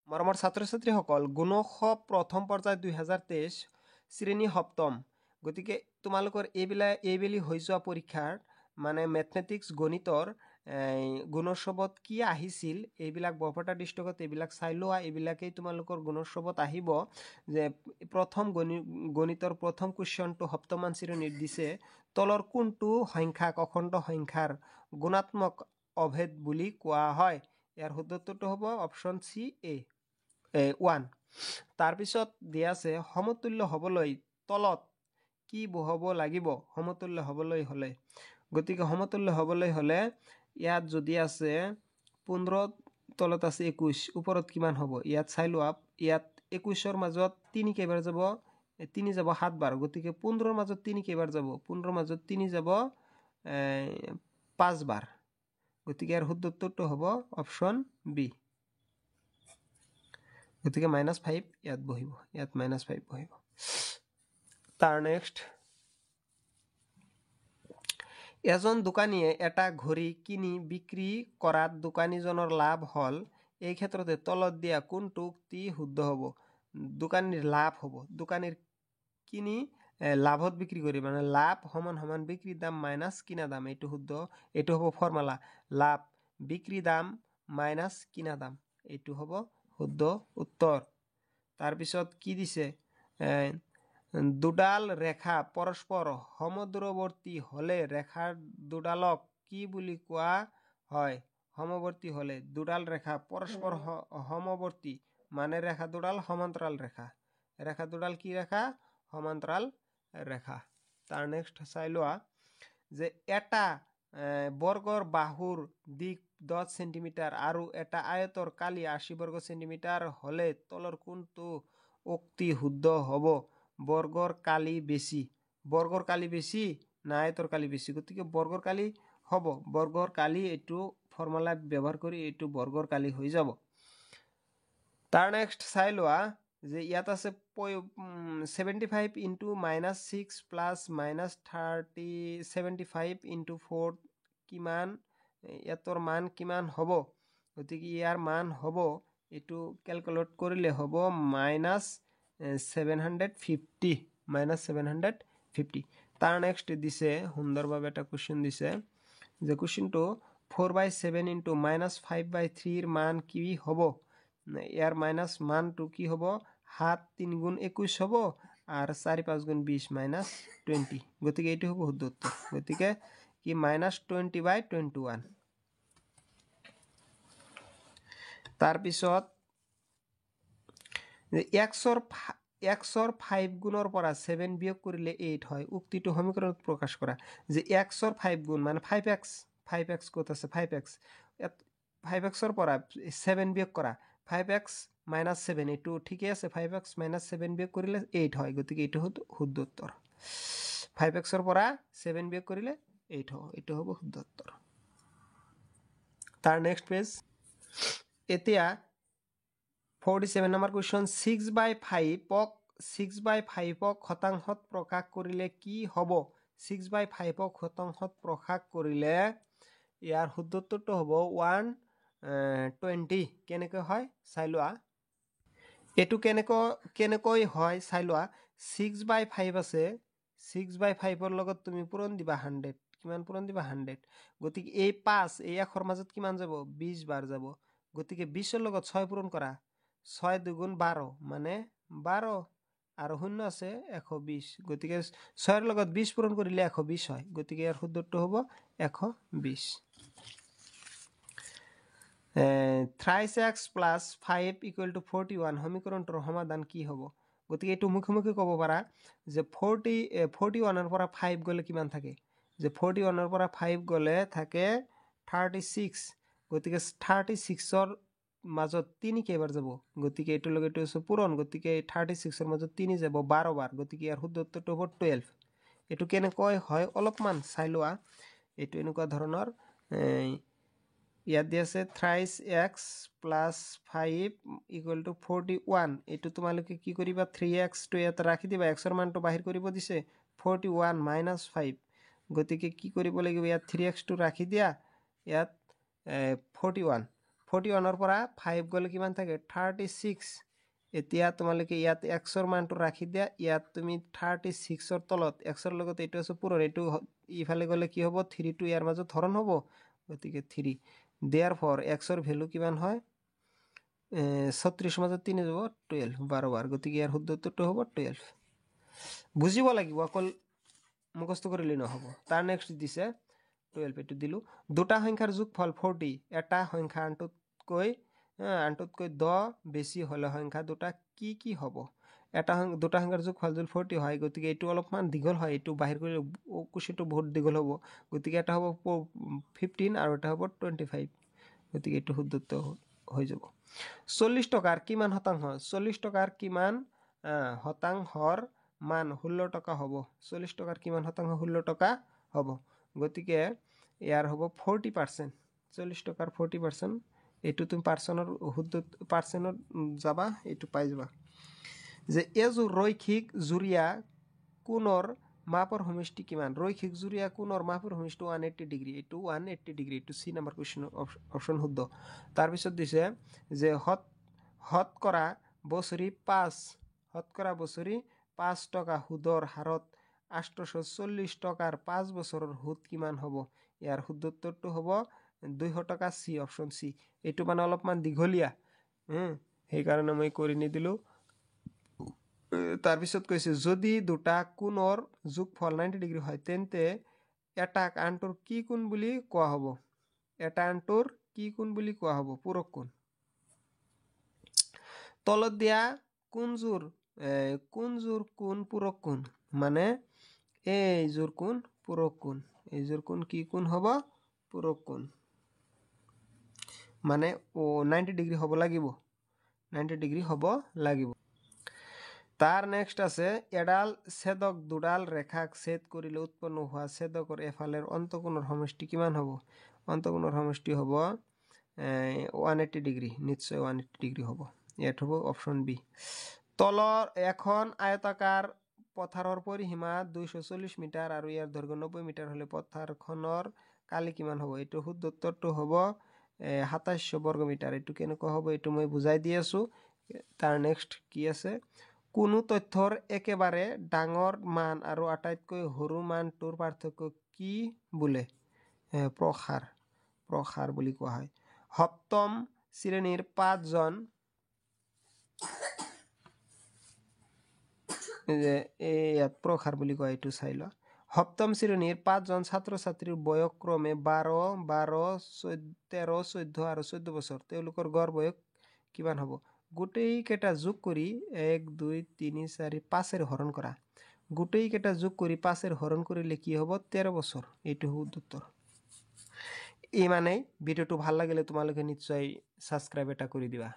মৰমৰ ছাত্ৰ ছাত্ৰীসকল, গুণশ প্ৰথম পৰ্যায় 2023 শ্ৰেণী সপ্তম। গতিকে তোমালোকৰ এইবেলি হৈ যোৱা পৰীক্ষাৰ মানে মেথমেটিক্স গণিতৰ গুণোৎসৱত কি আহিছিল এইবিলাক বৰপেটা ডিষ্ট্ৰিক্টত এইবিলাক চাই লোৱা। এইবিলাকেই তোমালোকৰ গুণোৎসৱত আহিব যে প্ৰথম গণিতৰ প্ৰথম কুৱেশ্যনটো সপ্তমমান শ্ৰেণীত দিছে, তলৰ কোনটো সংখ্যাক অখণ্ড সংখ্যাৰ গুণাত্মক অভেদ বুলি কোৱা হয়? ইয়াৰ শুদ্ধটো হ'ব অপশ্যন চি এ 1। তাৰপিছত দিয়া আছে সমতুল্য হ'বলৈ তলত কি বহাব লাগিব সমতুল্য হ'বলৈ হ'লে? গতিকে সমতুল্য হ'বলৈ হ'লে ইয়াত যদি আছে 15 তলত আছে 21, ওপৰত কিমান হ'ব? ইয়াত চাই লোৱা। ইয়াত 21ৰ মাজত 3 কেইবাৰ যাব? 3 যাব 7 বাৰ। গতিকে 15ৰ মাজত 3 কেইবাৰ যাব? 15ৰ মাজত 3 যাব 5 বাৰ। গতিকে ইয়াৰ শুদ্ধটো হ'ব অপশ্যন বি। গতিকে -5 ইয়াত বহিব, ইয়াত -5 বহিব। তাৰ নেক্সট, এজন দোকানীয়ে এটা ঘড়ী কিনি বিক্ৰী কৰাত দোকানীজনৰ লাভ হ'ল। এই ক্ষেত্ৰতে তলত দিয়া কোনটো উক্তি শুদ্ধ হ'ব? দোকানীৰ লাভ হ'ব। দোকানীৰ কিনি লাভত বিক্ৰী কৰি মানে লাভ সমান বিক্ৰী দাম মাইনাছ কিনা দাম, এইটো শুদ্ধ। এইটো হ'ব ফৰ্মুলা, লাভ বিক্ৰী দাম মাইনাছ কিনা দাম, এইটো হ'ব শুদ্ধ উত্তৰ। তাৰপিছত কি দিছে? দুডাল ৰেখা পৰস্পৰ সমদূৰৱৰ্তী হ'লে ৰেখাৰ দুডালক কি বুলি কোৱা হয়? সমৱৰ্তী হ'লে দুডাল ৰেখা পৰস্পৰ সমৱৰ্তী মানে ৰেখা দুডাল সমান্তৰাল ৰেখা। ৰেখা দুডাল কি ৰেখা? সমান্তৰাল ৰেখা। তাৰ নেক্সট চাই লোৱা যে এটা বৰ্গৰ বাহুৰ দিশ 10 সেন্টিমিটাৰ আৰু এটা আয়তৰ কালি 80 বৰ্গ সেন্টিমিটাৰ হ'লে তলৰ কোনটো উক্তি শুদ্ধ হ'ব? বৰ্গৰ কালি বেছি। বৰ্গৰ কালি বেছি না আয়তৰ কালি বেছি? গতিকে বৰ্গৰ কালি হ'ব। বৰ্গৰ কালি এইটো ফৰ্মুলা ব্যৱহাৰ কৰি এইটো বৰ্গৰ কালি হৈ যাব। তাৰ নেক্সট চাই লোৱা যে ইয়াত আছে 75 ইন্টু -6 প্লাছ -75 ইন্টু 4 কিমান? ইয়াতৰ মান কিমান হ'ব? গতিকে ইয়াৰ মান হ'ব, এইটো কেলকুলেট কৰিলে হ'ব -750। তাৰ নেক্সট দিছে সুন্দৰভাৱে এটা কুৱেশ্যন দিছে যে কুৱেশ্যনটো 4/7 ইন্টু -5/3 মান কি হ'ব? ইয়াৰ মাইনাছ মানটো কি হ'ব? 7 3 গুণ 21 হ'ব আৰু 4 5 গুণ 20 -20। গতিকে এইটো হ'ব শুদ্ধ উত্তৰ। গতিকে কি -20/21। তাৰপিছত xৰ 5 গুণৰ পৰা 7 বিয়োগ কৰিলে 8 হয়। উক্তিটো সমীকৰণত প্ৰকাশ কৰা। যে xৰ 5 গুণ মানে 5x ক'ত আছে? 5x 5xৰ পৰা 7 বিয়োগ কৰা, 5x - 7, এইটো ঠিকে আছে। 5x - 7 বিয়োগ কৰিলে 8 হয়। গতিকে এইটো শুদ্ধ উত্তৰ। 5xৰ পৰা 7 বিয়োগ কৰিলে 8 হ'ব, এইটো হ'ব শুদ্ধ উত্তৰ। তাৰ নেক্সট পেজ, এতিয়া 47 নম্বৰ কুৱেশ্যন, 6/5ক শতাংশত প্ৰকাশ কৰিলে কি হ'ব? 6/5ক শতাংশত প্ৰকাশ কৰিলে ইয়াৰ শুদ্ধটো হ'ব 120। কেনেকৈ হয় চাই লোৱা। এইটো কেনেকৈ হয় চাই লোৱা। 6/5 আছে, 6/5ৰ লগত তুমি পূৰণ দিবা 100। কিমান পূৰণ দিবা? 100। গতিকে এই 5 এই এশৰ মাজত কিমান যাব? 20 বাৰ যাব। গতিকে 20ৰ লগত 6 পূৰণ কৰা, 6 2 গুণ 12 মানে 12 আৰু 0 আছে 120। গতিকে 6ৰ লগত 20 পূৰণ কৰিলে 120 হয়। গতিকে ইয়াৰ শুদ্ধটো হ'ব 120। 30x + 5 = 41 সমীকৰণটোৰ সমাধান কি হ'ব? গতিকে এইটো মুখে ক'ব পাৰা যে 41ৰ পৰা 5 গ'লে কিমান থাকে? যে 41ৰ পৰা 5 গ'লে থাকে 36। গতিকে 36ৰ মাজত 3 কেইবাৰ যাব? গতিকে এইটোৰ লগত এইটো আছে পূৰণ। গতিকে 36ৰ মাজত 3 যাব 12 বাৰ। গতিকে ইয়াৰ শুদ্ধ উত্তৰটো হ'ব 12। এইটো কেনেকৈ হয় অলপমান চাই লোৱা। এইটো এনেকুৱা ধৰণৰ, ইয়াত দি আছে 30x + 5 = 41। এইটো তোমালোকে কি কৰিবা? 3xটো ইয়াত ৰাখি দিবা, xৰ মানটো বাহিৰ কৰিব দিছে। 41 - 5। গতিকে কি কৰিব লাগিব? ইয়াত 3xটো ৰাখি দিয়া, ইয়াত 41 41 পৰা 5 গ'লে কিমান থাকে 36 এতিয়া তোমালোকে ইয়াত xৰ মানটো ৰাখি দিয়া ইয়াত তুমি 36ৰ তলত xৰ লগত এইটো আছে পূৰণ এইটো ইফালে গ'লে কি হ'ব 3 টো ইয়াৰ মাজত হৰণ হ'ব গতিকে 3 therefore xৰ ভ্যালু কিমান হয় 36 মাজত 3 যাব 12 12 বাৰ গতিকে ইয়াৰ শুদ্ধ উত্তৰটো হ'ব 12 বুজিব লাগিব অকল মুখস্থ কৰিলে নহ'ব তাৰ নেক্সট দিছে 12 এটো দিলো দুটা সংখ্যাৰ যোগফল 40 এটা সংখ্যা আনটোতকৈ 10 বেছি হলে সংখ্যা দুটা কি হ'ব এটা দুটা সংখ্যাৰ যোগফল যদি 40 হয় গতিকে এইটো অলপমান দীঘল হয় এইটো বাহিৰ কৰি কোশ্চেনটো বহুত দীঘল হ'ব গতিকে এটা হ'ব 15 আৰু এটা হ'ব 25 গতিকে এইটো শুদ্ধ উত্তৰ হৈ যাব 40 টকাৰ কিমান শতাংশ 40 টকাৰ কিমান শতাংশৰ মান 16 টকা হ'ব 40 টকাৰ কিমান শতাংশ 16 টকা হ'ব গতিকে ইয়াৰ হ'ব 40% 40 টকাৰ 40% এইটো তুমি পাৰ্চনৰ শুদ্ধ পাৰ্চনত যাবা এইটো পাই যাবা যে এজোৰ ৰৈখিক জুৰিয়া কোণৰ মাপৰ সমষ্টি কিমান ৰৈখিক জুৰিয়া কোণৰ মাপৰ সমষ্টি 180 ডিগ্ৰী এইটো 180 ডিগ্ৰী এইটো সি নম্বৰ কোৱেশ্চন অপচন শুদ্ধ তাৰ পিছত দিছে যে শতকৰা বছৰি 5 টকা সুদৰ হাৰত 840 টকাৰ 5 বছৰৰ সুদ কিমান হ'ব ইয়াৰ শুদ্ধ উত্তৰটো হ'ব 200 টকা সি অপশন সি এইটো মানে অলপমান দীঘলীয়া সেই কাৰণে মই কৰি নিদিলো তাৰ পিছত কৈছে যদি দুটা কোণৰ যোগফল 90 ডিগ্ৰী হয় তেন্তে এটাক আনটোৰ কি কোণ বুলি কোৱা হ'ব এটা আনটোৰ কি কোণ বুলি কোৱা হ'ব পূৰক কোণ তলত দিয়া কোণযোৰ কোণ পূৰক কোণ মানে এইযোৰ কোণ পূৰক কোণ এইযোৰ কোণ কি কোণ হ'ব পূৰক কোণ মানে 90 ডিগ্ৰী হ'ব লাগিব 90 ডিগ্ৰী হ'ব লাগিব তাৰ নেক্সট আছে এডাল ছেদক দুডাল ৰেখাক ছেদ কৰিলে উৎপন্ন হোৱা ছেদকৰ এফালৰ অন্তকোণৰ সমষ্টি কিমান হ'ব অন্তকোণৰ সমষ্টি হ'ব 180 ডিগ্ৰী নিশ্চয় 180 ডিগ্ৰী হ'ব ইয়াত হ'ব অপশন বি তলৰ এখন আয়তাকাৰ পথাৰৰ পৰিসীমা 240 মিটাৰ আৰু ইয়াৰ দৈৰ্ঘ্য 90 মিটাৰ হলে পথাৰখনৰ কালি কিমান হ'ব এইটো শুদ্ধ উত্তৰটো হ'ব 2700 বৰ্গ মিটাৰ এইটো কেনেকুৱা হ'ব এইটো মই বুজাই দি আছো তাৰ নেক্সট কি আছে কোনো তথ্যৰ একেবাৰে ডাঙৰ মান আৰু আটাইতকৈ সৰু মানটোৰ পাৰ্থক্য কি বোলে প্ৰসাৰ বুলি কোৱা হয় সপ্তম শ্ৰেণীৰ 5 জন ইয়াত প্ৰসাৰ বুলি কয় এইটো চাই লোৱা সপ্তম শ্ৰেণীৰ 5 জন ছাত্ৰ ছাত্ৰীৰ বয়স ক্ৰমে 12 13 14 আৰু 14 বছৰ তেওঁলোকৰ গড় বয়স কিমান হ'ব গোটেই কেইটা যোগ কৰি 1 2 3 4 5 এৰ হৰণ কৰা গোটেই কেইটা যোগ কৰি 5 এৰ হৰণ কৰিলে কি হ'ব 13 বছৰ এইটো শুদ্ধ উত্তৰ এই মানে ভিডিওটো ভাল লাগিলে তোমালোকে নিশ্চয় সাবস্ক্ৰাইব এটা কৰি দিবা